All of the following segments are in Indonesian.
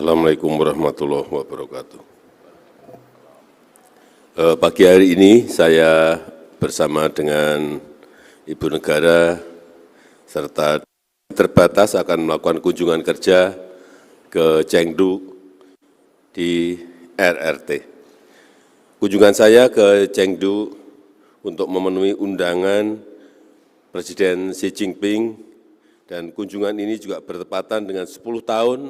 Assalamualaikum warahmatullahi wabarakatuh. Pagi hari ini saya bersama dengan Ibu Negara serta terbatas akan melakukan kunjungan kerja ke Chengdu di RRT. Kunjungan saya ke Chengdu untuk memenuhi undangan Presiden Xi Jinping, dan kunjungan ini juga bertepatan dengan 10 tahun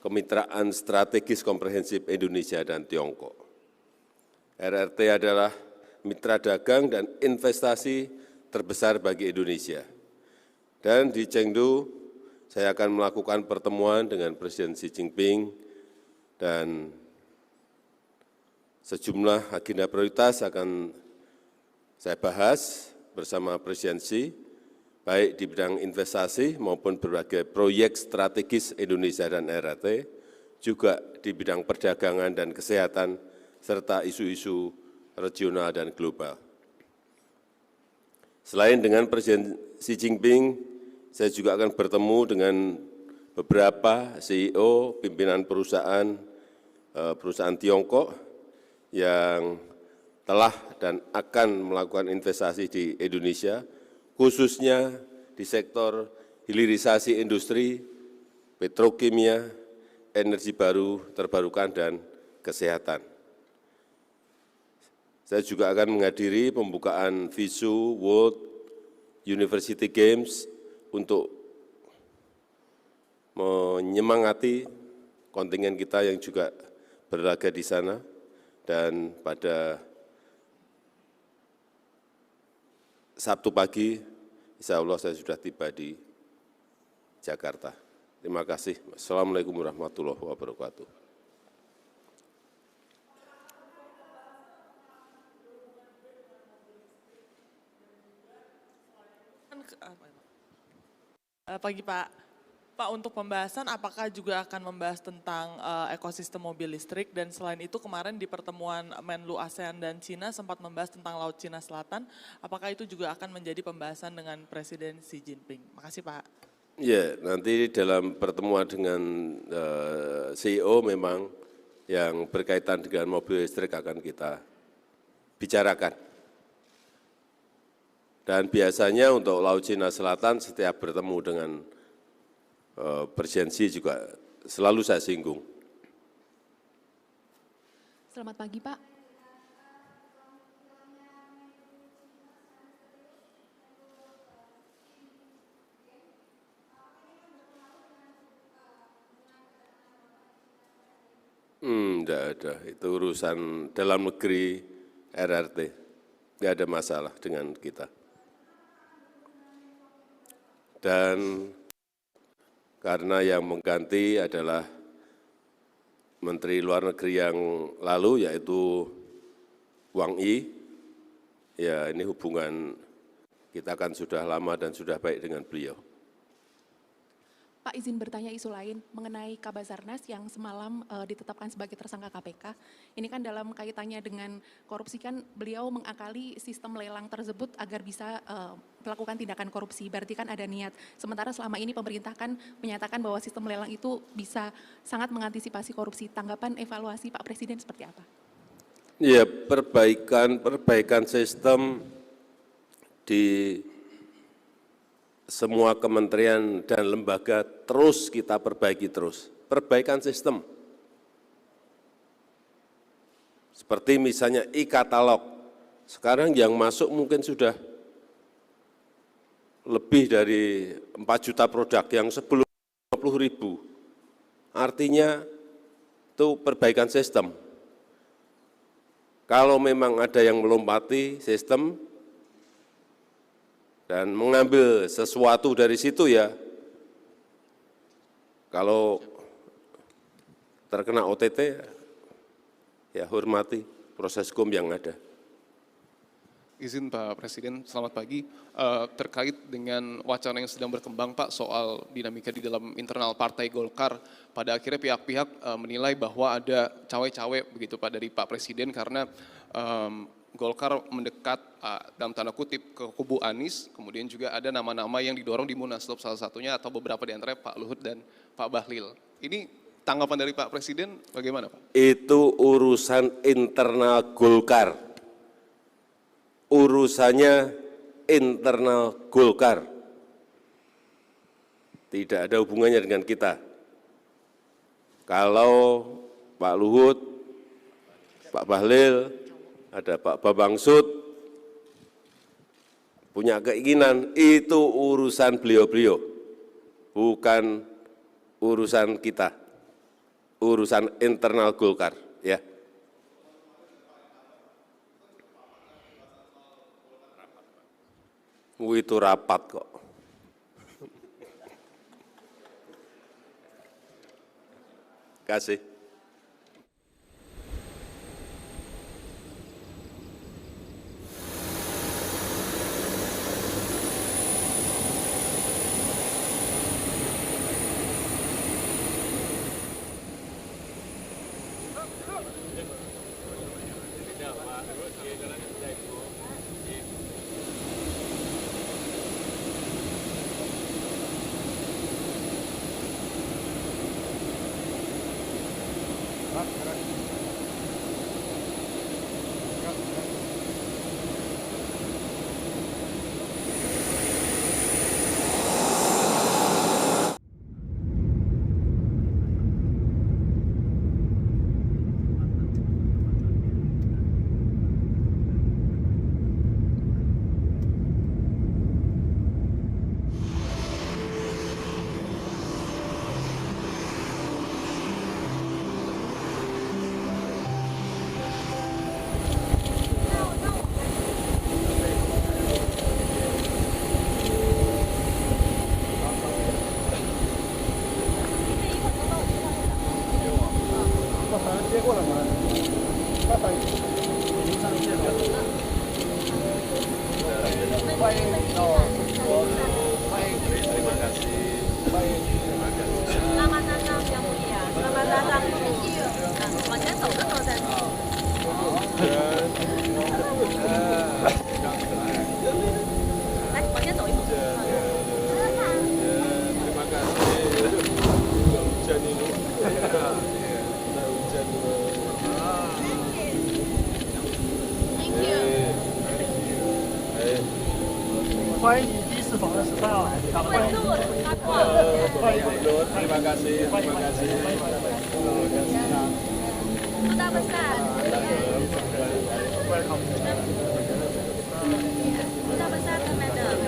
Kemitraan Strategis Komprehensif Indonesia dan Tiongkok. RRT adalah mitra dagang dan investasi terbesar bagi Indonesia. Dan di Chengdu, saya akan melakukan pertemuan dengan Presiden Xi Jinping dan sejumlah agenda prioritas akan saya bahas bersama Presiden Xi, baik di bidang investasi maupun berbagai proyek strategis Indonesia dan RRT, juga di bidang perdagangan dan kesehatan, serta isu-isu regional dan global. Selain dengan Presiden Xi Jinping, saya juga akan bertemu dengan beberapa CEO, pimpinan perusahaan Tiongkok yang telah dan akan melakukan investasi di Indonesia, khususnya di sektor hilirisasi industri, petrokimia, energi baru terbarukan, dan kesehatan. Saya juga akan menghadiri pembukaan Visu World University Games untuk menyemangati kontingen kita yang juga berlaga di sana, dan pada Sabtu pagi, insya Allah saya sudah tiba di Jakarta. Terima kasih. Assalamualaikum warahmatullahi wabarakatuh. Pagi Pak. Pak, untuk pembahasan apakah juga akan membahas tentang ekosistem mobil listrik, dan selain itu kemarin di pertemuan Menlu ASEAN dan Cina sempat membahas tentang Laut Cina Selatan, apakah itu juga akan menjadi pembahasan dengan Presiden Xi Jinping? Makasih Pak. Ya, nanti dalam pertemuan dengan CEO memang yang berkaitan dengan mobil listrik akan kita bicarakan. Dan biasanya untuk Laut Cina Selatan setiap bertemu dengan Presiden Xi juga selalu saya singgung. Selamat pagi Pak. Enggak ada, itu urusan dalam negeri RRT, enggak ada masalah dengan kita. Dan karena yang mengganti adalah Menteri Luar Negeri yang lalu, yaitu Wang Yi, ya ini hubungan kita kan sudah lama dan sudah baik dengan beliau. Pak, izin bertanya isu lain mengenai Kabasarnas yang semalam ditetapkan sebagai tersangka KPK. Ini kan dalam kaitannya dengan korupsi, kan beliau mengakali sistem lelang tersebut agar bisa melakukan tindakan korupsi, berarti kan ada niat. Sementara selama ini pemerintah kan menyatakan bahwa sistem lelang itu bisa sangat mengantisipasi korupsi. Tanggapan evaluasi Pak Presiden seperti apa? Ya, perbaikan sistem di semua kementerian dan lembaga terus kita perbaiki terus. Perbaikan sistem. Seperti misalnya e-katalog. Sekarang yang masuk mungkin sudah lebih dari 4 juta produk yang sebelum 50.000. Artinya itu perbaikan sistem. Kalau memang ada yang melompati sistem dan mengambil sesuatu dari situ, ya kalau terkena OTT, ya hormati proses hukum yang ada. Izin Pak Presiden, selamat pagi. Terkait dengan wacana yang sedang berkembang Pak soal dinamika di dalam internal Partai Golkar, pada akhirnya pihak-pihak menilai bahwa ada cawe-cawe begitu Pak dari Pak Presiden karena Golkar mendekat dalam tanda kutip ke kubu Anies, kemudian juga ada nama-nama yang didorong di Munaslup, salah satunya atau beberapa di antaranya Pak Luhut dan Pak Bahlil. Ini tanggapan dari Pak Presiden bagaimana Pak? Itu urusan internal Golkar. Urusannya internal Golkar. Tidak ada hubungannya dengan kita. Kalau Pak Luhut, Pak Bahlil, ada Pak Bambang Sud, punya keinginan, itu urusan beliau-beliau, bukan urusan kita, urusan internal Golkar, ya. Itu rapat kok. Kasih. Selamat datang Yang Mulia. Selamat datang. Nah, 往前走的时候再走。来，往前走一步。 Terima kasih. Hujan ini. Hujan ini. Thank you. 欢迎你第一次访问时代啊！欢迎， Terima kasih. Terima kasih. Kota besar. Kota besar ke Medan.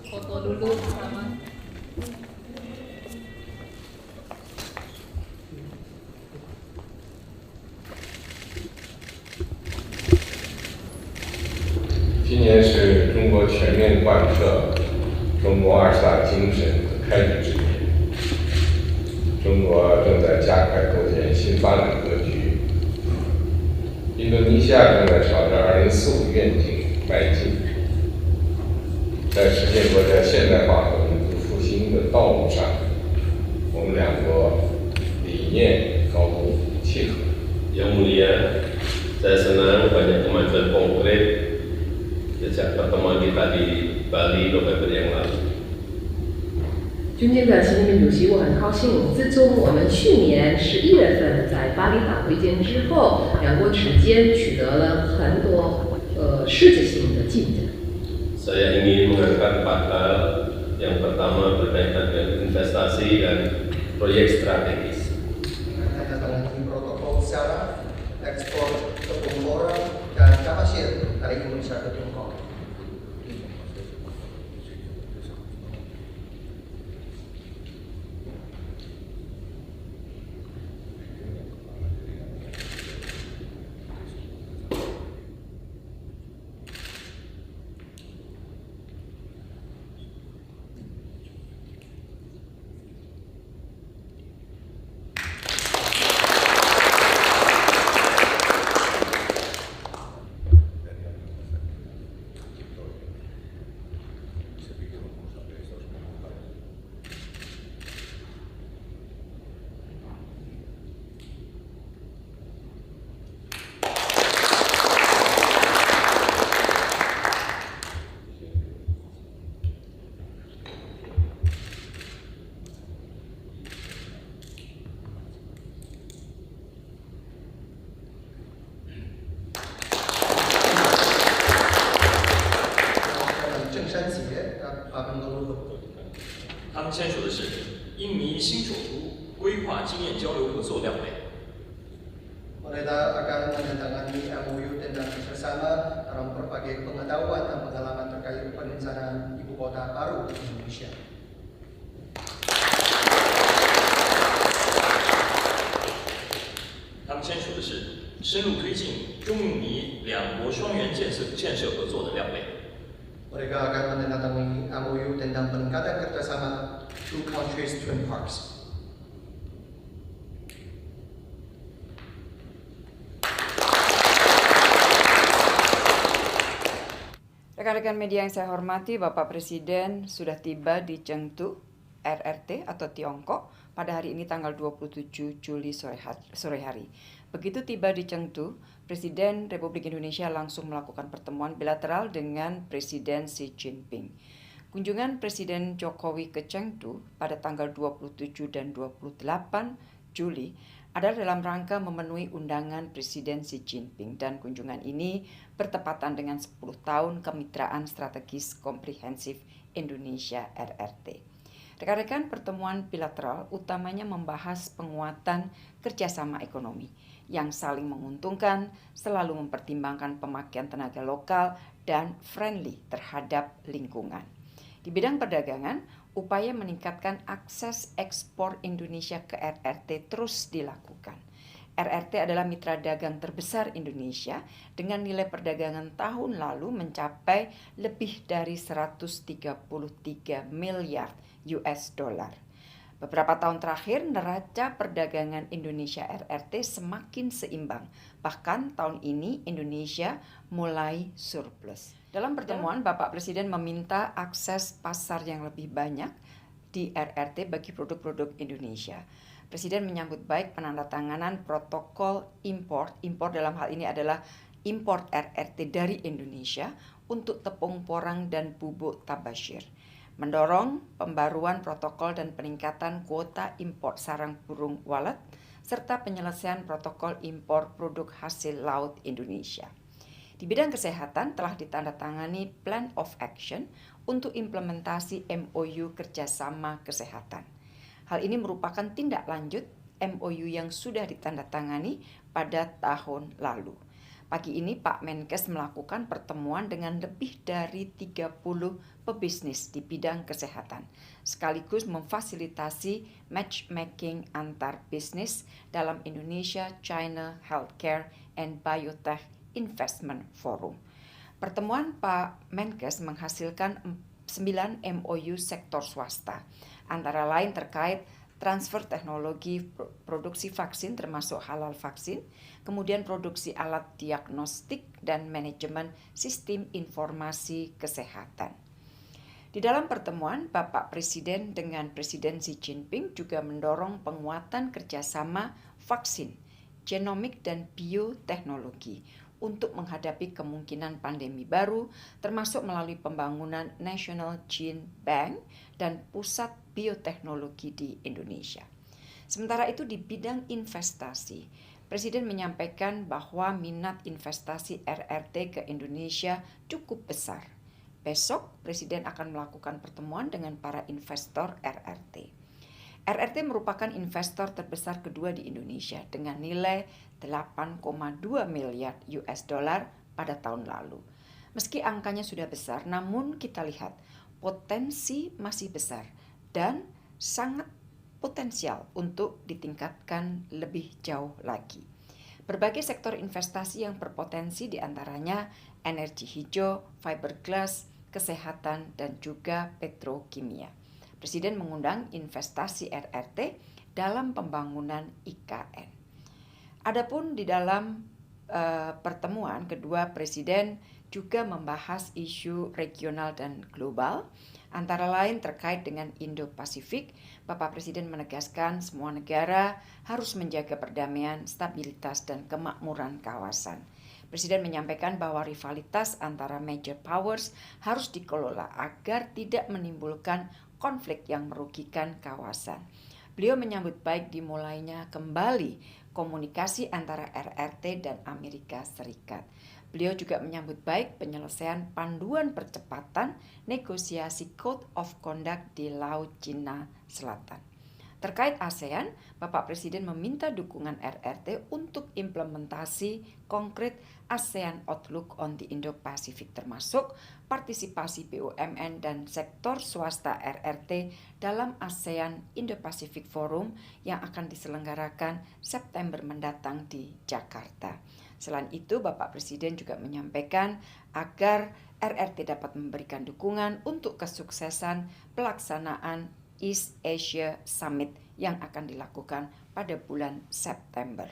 Foto dulu sama. 今年是中国全面贯彻中国24大精神的开局之年，中国正在加快构建新发展格局，印度尼西亚正在朝着2045愿景迈进，在实现国家现代化和民族复兴的道路上，我们两国理念高度契合。Yang Mulia, saya senang banyak kemajuan konkret sejak pertemuan kita di Bali November yang lalu. 尊敬的习近平主席，我很高兴，自从我们去年11月份在巴厘岛会见之后，两国之间取得了很多实质性的进展。saya ingin mengangkat 4 hal. Yang pertama berkaitan dengan investasi dan proyek strategis. Menandatangani protokol usaha, ekspor tepung orang dan kapasir dari Indonesia ke Tiongkok. Mereka akan menandatangani MOU tentang kerjasama dalam berbagai pengetahuan dan pengalaman terkait perencanaan ibu kota baru di Indonesia. 他们签署的是深入推进中印尼两国双元建设合作的亮类。 Mereka akan menandatangani MOU tentang peningkatan kerjasama two countries twin parks. Rekan-rekan media yang saya hormati, Bapak Presiden sudah tiba di Chengdu, RRT atau Tiongkok pada hari ini tanggal 27 Juli sore hari. Begitu tiba di Chengdu, Presiden Republik Indonesia langsung melakukan pertemuan bilateral dengan Presiden Xi Jinping. Kunjungan Presiden Jokowi ke Chengdu pada tanggal 27 dan 28 Juli adalah dalam rangka memenuhi undangan Presiden Xi Jinping, dan kunjungan ini bertepatan dengan 10 tahun kemitraan strategis komprehensif Indonesia RRT. Rekan-rekan, pertemuan bilateral utamanya membahas penguatan kerjasama ekonomi yang saling menguntungkan, selalu mempertimbangkan pemakaian tenaga lokal dan friendly terhadap lingkungan. Di bidang perdagangan, upaya meningkatkan akses ekspor Indonesia ke RRT terus dilakukan. RRT adalah mitra dagang terbesar Indonesia dengan nilai perdagangan tahun lalu mencapai lebih dari 133 miliar US dollar. Beberapa tahun terakhir, neraca perdagangan Indonesia RRT semakin seimbang. Bahkan tahun ini Indonesia mulai surplus. Dalam pertemuan, Bapak Presiden meminta akses pasar yang lebih banyak di RRT bagi produk-produk Indonesia. Presiden menyambut baik penandatanganan protokol impor dalam hal ini adalah impor RRT dari Indonesia untuk tepung porang dan bubuk tabashir. Mendorong pembaruan protokol dan peningkatan kuota impor sarang burung walet, serta penyelesaian protokol impor produk hasil laut Indonesia. Di bidang kesehatan telah ditandatangani Plan of Action untuk implementasi MOU kerjasama kesehatan. Hal ini merupakan tindak lanjut MOU yang sudah ditandatangani pada tahun lalu. Pagi ini Pak Menkes melakukan pertemuan dengan lebih dari 30 pebisnis di bidang kesehatan, sekaligus memfasilitasi matchmaking antar bisnis dalam Indonesia-China Healthcare and Biotech Investment Forum. Pertemuan Pak Menkes menghasilkan 9 MOU sektor swasta, antara lain terkait transfer teknologi produksi vaksin termasuk halal vaksin, kemudian produksi alat diagnostik dan manajemen sistem informasi kesehatan. Di dalam pertemuan, Bapak Presiden dengan Presiden Xi Jinping juga mendorong penguatan kerjasama vaksin, genomik dan bioteknologi untuk menghadapi kemungkinan pandemi baru, termasuk melalui pembangunan National Gene Bank dan Pusat Bioteknologi di Indonesia. Sementara itu di bidang investasi, Presiden menyampaikan bahwa minat investasi RRT ke Indonesia cukup besar. Besok, Presiden akan melakukan pertemuan dengan para investor RRT. RRT merupakan investor terbesar kedua di Indonesia dengan nilai 8,2 miliar US dollar pada tahun lalu. Meski angkanya sudah besar, namun kita lihat potensi masih besar dan sangat potensial untuk ditingkatkan lebih jauh lagi. Berbagai sektor investasi yang berpotensi diantaranya energi hijau, fiberglass, kesehatan, dan juga petrokimia. Presiden mengundang investasi RRT dalam pembangunan IKN. Adapun di dalam pertemuan kedua presiden juga membahas isu regional dan global, antara lain terkait dengan Indo-Pasifik. Bapak Presiden menegaskan semua negara harus menjaga perdamaian, stabilitas, dan kemakmuran kawasan. Presiden menyampaikan bahwa rivalitas antara major powers harus dikelola agar tidak menimbulkan konflik yang merugikan kawasan. Beliau menyambut baik dimulainya kembali komunikasi antara RRT dan Amerika Serikat. Beliau juga menyambut baik penyelesaian panduan percepatan negosiasi Code of Conduct di Laut Cina Selatan. Terkait ASEAN, Bapak Presiden meminta dukungan RRT untuk implementasi konkret ASEAN Outlook on the Indo-Pacific, termasuk partisipasi BUMN dan sektor swasta RRT dalam ASEAN Indo-Pacific Forum yang akan diselenggarakan September mendatang di Jakarta. Selain itu, Bapak Presiden juga menyampaikan agar RRT dapat memberikan dukungan untuk kesuksesan pelaksanaan East Asia Summit yang akan dilakukan pada bulan September.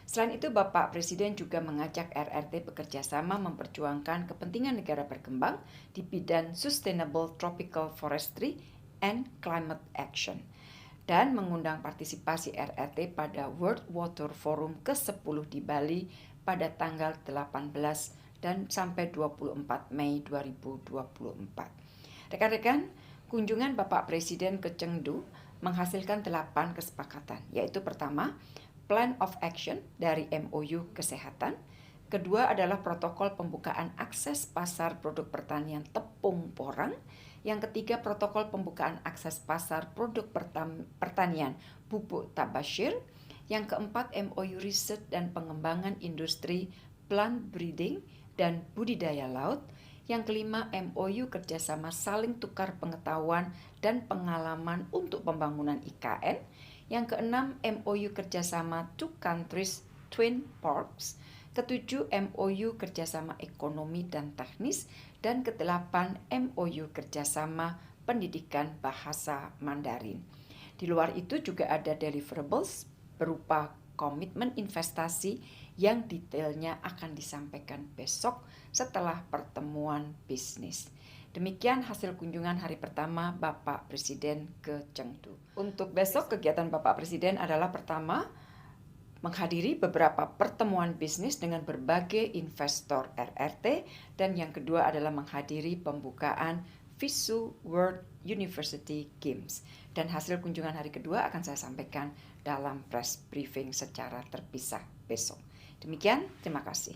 Selain itu, Bapak Presiden juga mengajak RRT bekerja sama memperjuangkan kepentingan negara berkembang di bidang Sustainable Tropical Forestry and Climate Action dan mengundang partisipasi RRT pada World Water Forum ke-10 di Bali pada tanggal 18 dan sampai 24 Mei 2024. Rekan-rekan, kunjungan Bapak Presiden ke Chengdu menghasilkan 8 kesepakatan, yaitu pertama, Plan of Action dari MOU Kesehatan. Kedua adalah protokol pembukaan akses pasar produk pertanian tepung porang. Yang ketiga, protokol pembukaan akses pasar produk pertanian bubuk tabashir. Yang keempat, MOU riset dan pengembangan industri plant breeding dan budidaya laut. Yang kelima, MOU kerjasama saling tukar pengetahuan dan pengalaman untuk pembangunan IKN. Yang keenam, MOU kerjasama Two Countries Twin Ports. Ketujuh, MOU kerjasama ekonomi dan teknis. Dan kedelapan, MOU kerjasama pendidikan bahasa Mandarin. Di luar itu juga ada deliverables berupa komitmen investasi yang detailnya akan disampaikan besok setelah pertemuan bisnis. Demikian hasil kunjungan hari pertama Bapak Presiden ke Chengdu. Untuk besok kegiatan Bapak Presiden adalah pertama, menghadiri beberapa pertemuan bisnis dengan berbagai investor RRT, dan yang kedua adalah menghadiri pembukaan FISU World University Games. Dan hasil kunjungan hari kedua akan saya sampaikan dalam press briefing secara terpisah besok. Demikian, terima kasih.